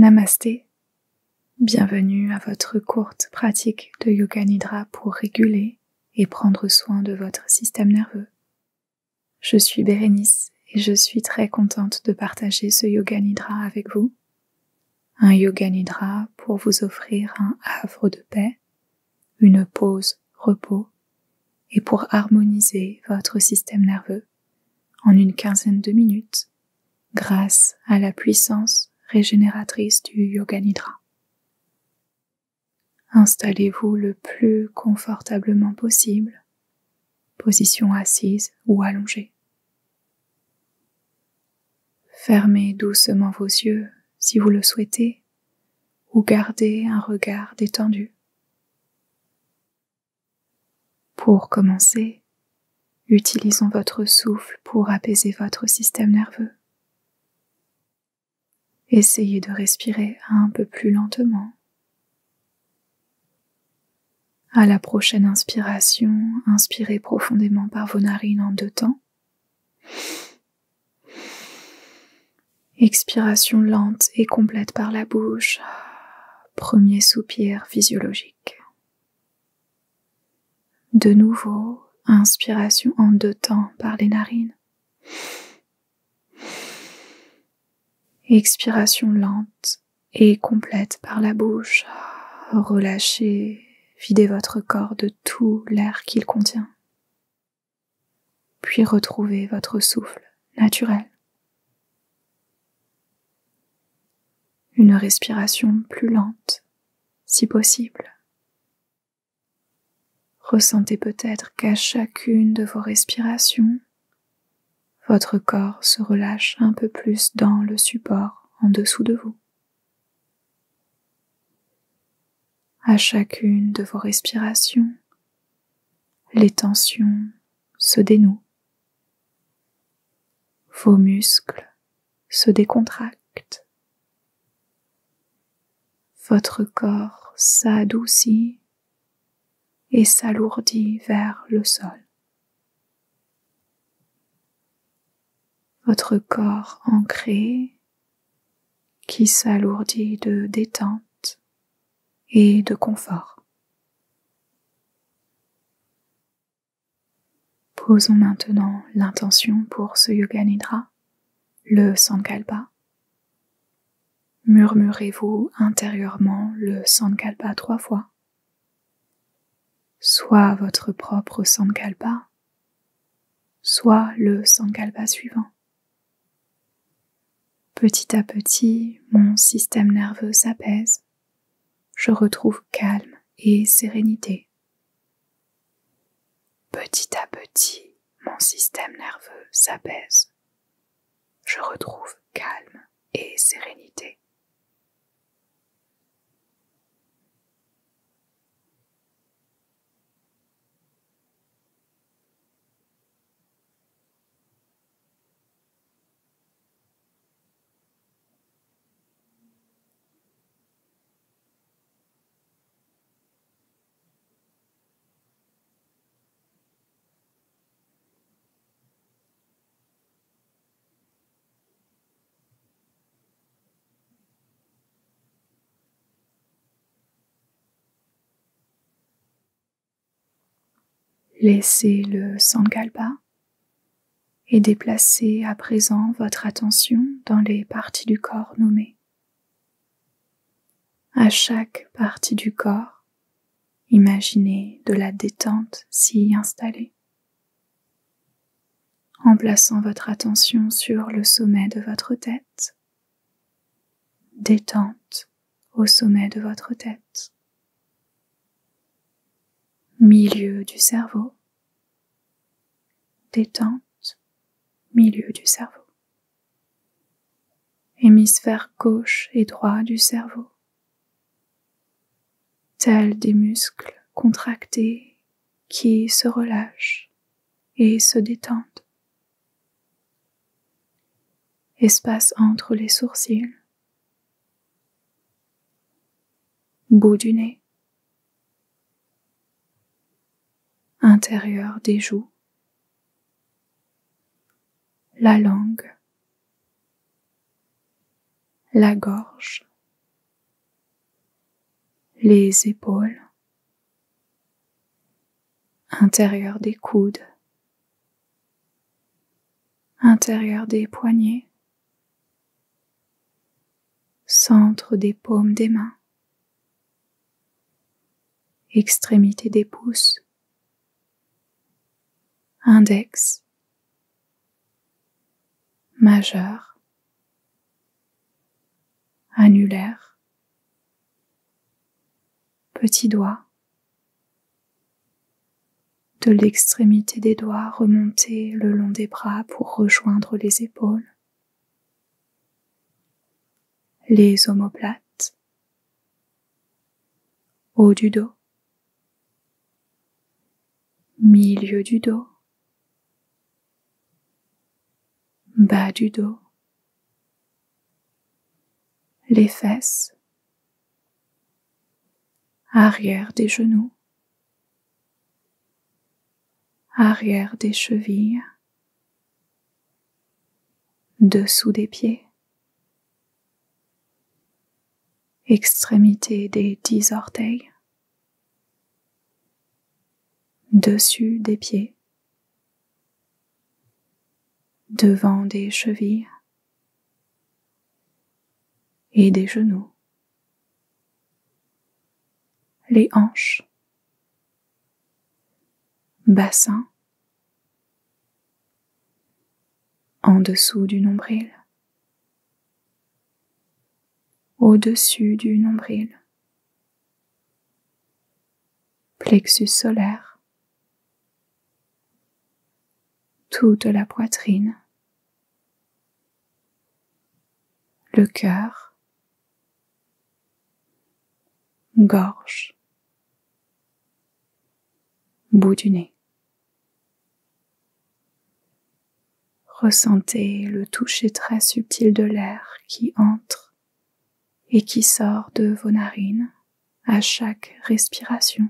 Namasté, bienvenue à votre courte pratique de Yoga Nidra pour réguler et prendre soin de votre système nerveux. Je suis Bérénice et je suis très contente de partager ce Yoga Nidra avec vous. Un Yoga Nidra pour vous offrir un havre de paix, une pause repos et pour harmoniser votre système nerveux en une quinzaine de minutes grâce à la puissance régénératrice du Yoga Nidra. Installez-vous le plus confortablement possible, position assise ou allongée. Fermez doucement vos yeux si vous le souhaitez ou gardez un regard détendu. Pour commencer, utilisons votre souffle pour apaiser votre système nerveux. Essayez de respirer un peu plus lentement. À la prochaine inspiration, inspirez profondément par vos narines en 2 temps. Expiration lente et complète par la bouche. Premier soupir physiologique. De nouveau, inspiration en 2 temps par les narines. Expiration lente et complète par la bouche. Relâchez, videz votre corps de tout l'air qu'il contient. Puis retrouvez votre souffle naturel. Une respiration plus lente, si possible. Ressentez peut-être qu'à chacune de vos respirations, votre corps se relâche un peu plus dans le support en dessous de vous. À chacune de vos respirations, les tensions se dénouent. Vos muscles se décontractent. Votre corps s'adoucit et s'alourdit vers le sol. Votre corps ancré qui s'alourdit de détente et de confort. Posons maintenant l'intention pour ce Yoga Nidra, le Sankalpa. Murmurez-vous intérieurement le Sankalpa 3 fois, soit votre propre Sankalpa, soit le Sankalpa suivant. Petit à petit, mon système nerveux s'apaise. Je retrouve calme et sérénité. Petit à petit, mon système nerveux s'apaise. Je retrouve calme et sérénité. Laissez le Sankalpa et déplacez à présent votre attention dans les parties du corps nommées. À chaque partie du corps, imaginez de la détente s'y installer. En plaçant votre attention sur le sommet de votre tête, détente au sommet de votre tête. Milieu du cerveau, détente, milieu du cerveau. Hémisphère gauche et droit du cerveau, tels des muscles contractés qui se relâchent et se détendent. Espace entre les sourcils, bout du nez, intérieur des joues, la langue, la gorge les épaules, intérieur des coudes, intérieur des poignets, centre des paumes des mains, extrémité des pouces, index, majeur, annulaire, petit doigt, de l'extrémité des doigts remonter le long des bras pour rejoindre les épaules, les omoplates, haut du dos, milieu du dos, bas du dos, les fesses, arrière des genoux, arrière des chevilles, dessous des pieds, extrémité des 10 orteils, dessus des pieds, devant des chevilles et des genoux, les hanches, bassin, en dessous du nombril, au-dessus du nombril, plexus solaire, toute la poitrine, le cœur, gorge, bout du nez. Ressentez le toucher très subtil de l'air qui entre et qui sort de vos narines à chaque respiration.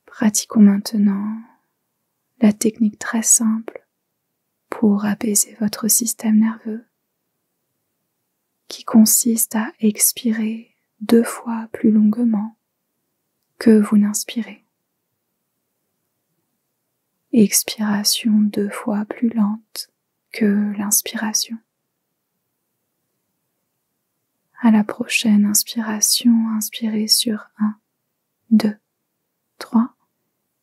Pratiquons maintenant la technique très simple pour apaiser votre système nerveux qui consiste à expirer 2 fois plus longuement que vous n'inspirez. Expiration 2 fois plus lente que l'inspiration. À la prochaine inspiration, inspirez sur 1, 2, 3.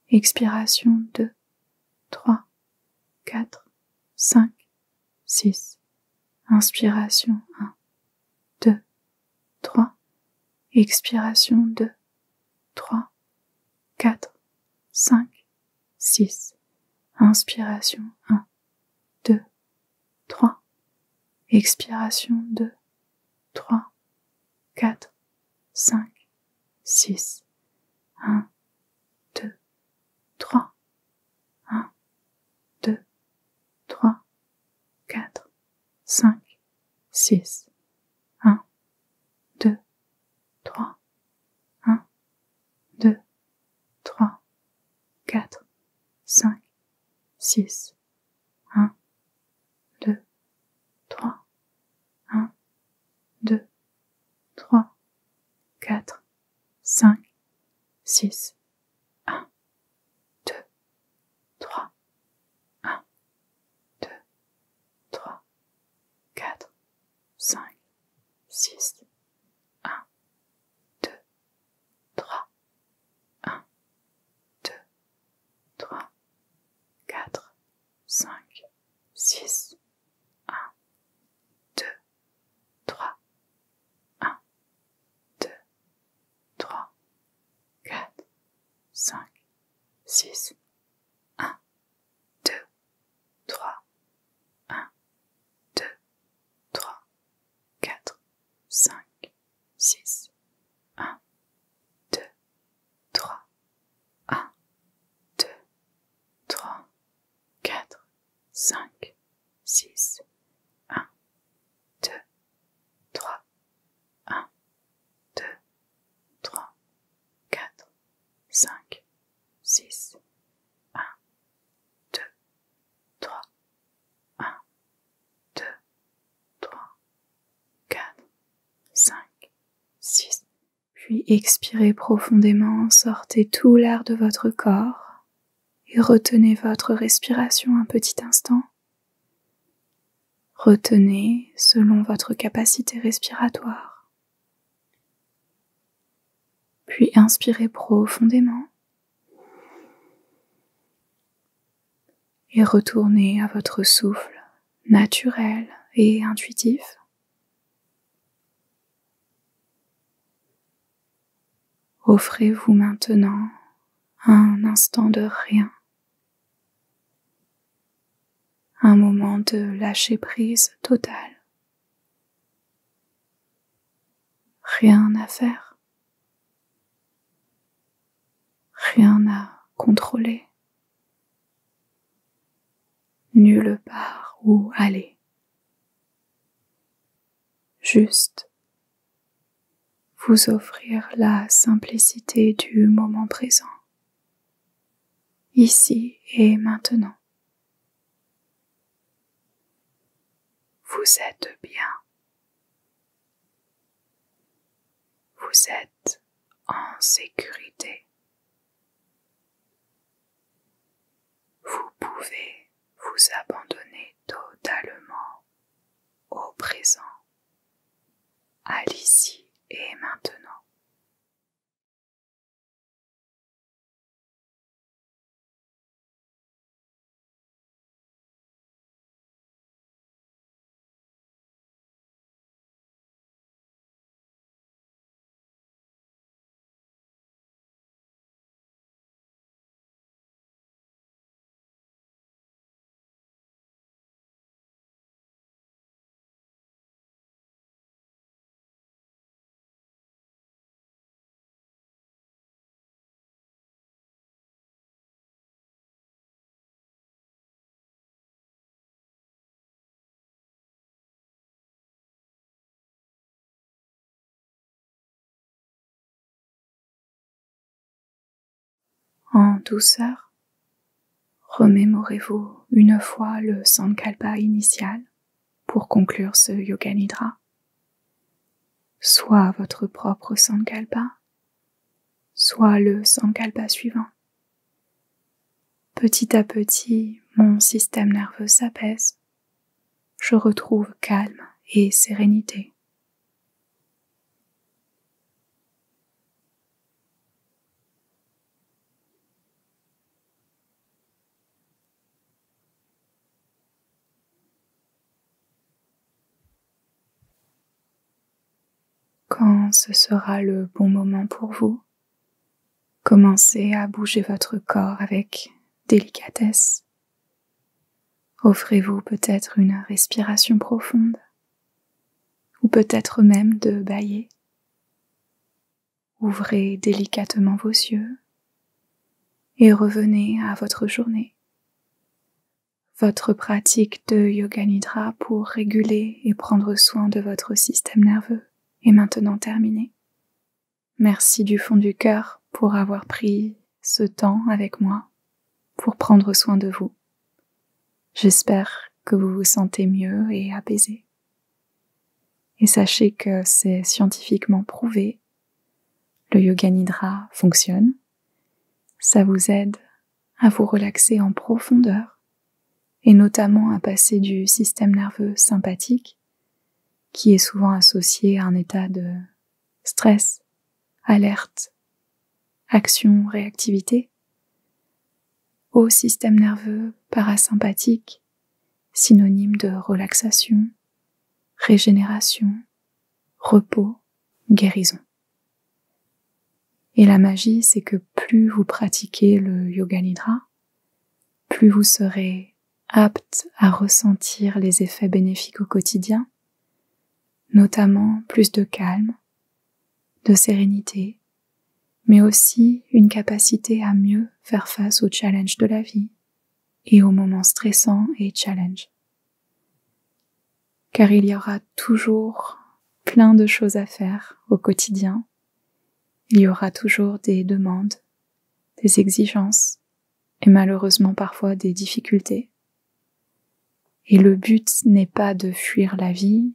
Expiration 2, 3, 4, 5, 6. Inspiration 1, 2, 3. Expiration 2, 3, 4, 5, 6. Inspiration 1, 2, 3. Expiration 2, 3, 4, 5, 6. 1, 2, 3. 1, 2, 3, 4, 5, 6. 1, 2, 3. 1, 2, 3, 4, 5, 6. 1, 2, 3. 1, 2, 3, 4, 5, 6. 1, 2, 3. 1, 2, 3, 4, 5, 6. 1, 2, 3. 1, 2, 3, 4, 5, 6. 1, 2, 3. 1, 2, 3, 4, 5, 6. 1, 2, 3. 1, 2, 3, 4, 5, 6. 1, 2, 3. 1, 2, 3, 4, 5, 6. 1, 2, 3. 1, 2, 3, 4, 5, 6. 1, 2, 3. 1, 2, 3, 4, Puis expirez profondément, sortez tout l'air de votre corps et retenez votre respiration un petit instant. Retenez selon votre capacité respiratoire. Puis inspirez profondément et retournez à votre souffle naturel et intuitif. Offrez-vous maintenant un instant de rien, un moment de lâcher prise total. Rien à faire, rien à contrôler, nulle part où aller. Juste vous offrir la simplicité du moment présent, ici et maintenant. Vous êtes bien. Vous êtes en sécurité. Vous pouvez vous abandonner totalement au présent, à l'ici et maintenant. En douceur, remémorez-vous une fois le Sankalpa initial pour conclure ce Yoga Nidra, soit votre propre Sankalpa, soit le Sankalpa suivant. Petit à petit, mon système nerveux s'apaise, je retrouve calme et sérénité. Quand ce sera le bon moment pour vous, commencez à bouger votre corps avec délicatesse. Offrez-vous peut-être une respiration profonde, ou peut-être même de bâiller. Ouvrez délicatement vos yeux et revenez à votre journée. Votre pratique de Yoga Nidra pour réguler et prendre soin de votre système nerveux est maintenant terminée. Merci du fond du cœur pour avoir pris ce temps avec moi pour prendre soin de vous. J'espère que vous vous sentez mieux et apaisé. Et sachez que c'est scientifiquement prouvé, le Yoga Nidra fonctionne. Ça vous aide à vous relaxer en profondeur et notamment à passer du système nerveux sympathique, qui est souvent associé à un état de stress, alerte, action, réactivité, au système nerveux parasympathique, synonyme de relaxation, régénération, repos, guérison. Et la magie, c'est que plus vous pratiquez le Yoga Nidra, plus vous serez apte à ressentir les effets bénéfiques au quotidien, notamment plus de calme, de sérénité, mais aussi une capacité à mieux faire face aux challenges de la vie et aux moments stressants et challenges. Car il y aura toujours plein de choses à faire au quotidien. Il y aura toujours des demandes, des exigences et malheureusement parfois des difficultés. Et le but n'est pas de fuir la vie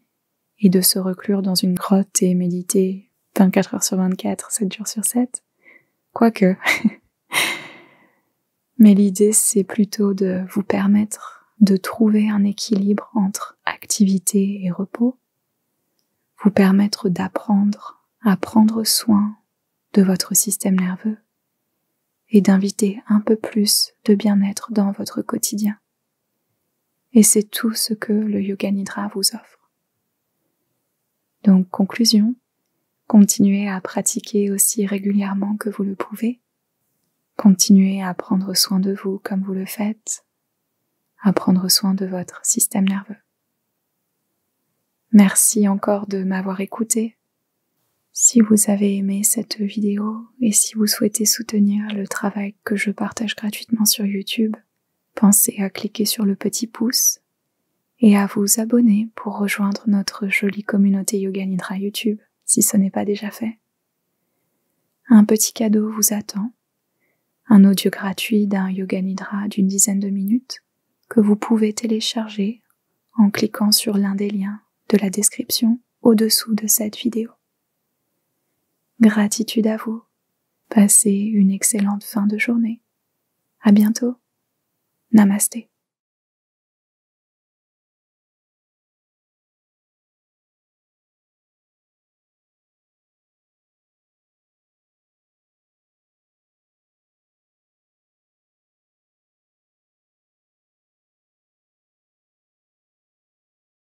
et de se reclure dans une grotte et méditer 24 heures sur 24, 7 jours sur 7. Quoique. Mais l'idée, c'est plutôt de vous permettre de trouver un équilibre entre activité et repos, vous permettre d'apprendre à prendre soin de votre système nerveux et d'inviter un peu plus de bien-être dans votre quotidien. Et c'est tout ce que le Yoga Nidra vous offre. Donc, conclusion, continuez à pratiquer aussi régulièrement que vous le pouvez. Continuez à prendre soin de vous comme vous le faites, à prendre soin de votre système nerveux. Merci encore de m'avoir écouté. Si vous avez aimé cette vidéo et si vous souhaitez soutenir le travail que je partage gratuitement sur YouTube, pensez à cliquer sur le petit pouce et à vous abonner pour rejoindre notre jolie communauté Yoga Nidra YouTube si ce n'est pas déjà fait. Un petit cadeau vous attend, un audio gratuit d'un Yoga Nidra d'une dizaine de minutes que vous pouvez télécharger en cliquant sur l'un des liens de la description au-dessous de cette vidéo. Gratitude à vous. Passez une excellente fin de journée. À bientôt. Namasté.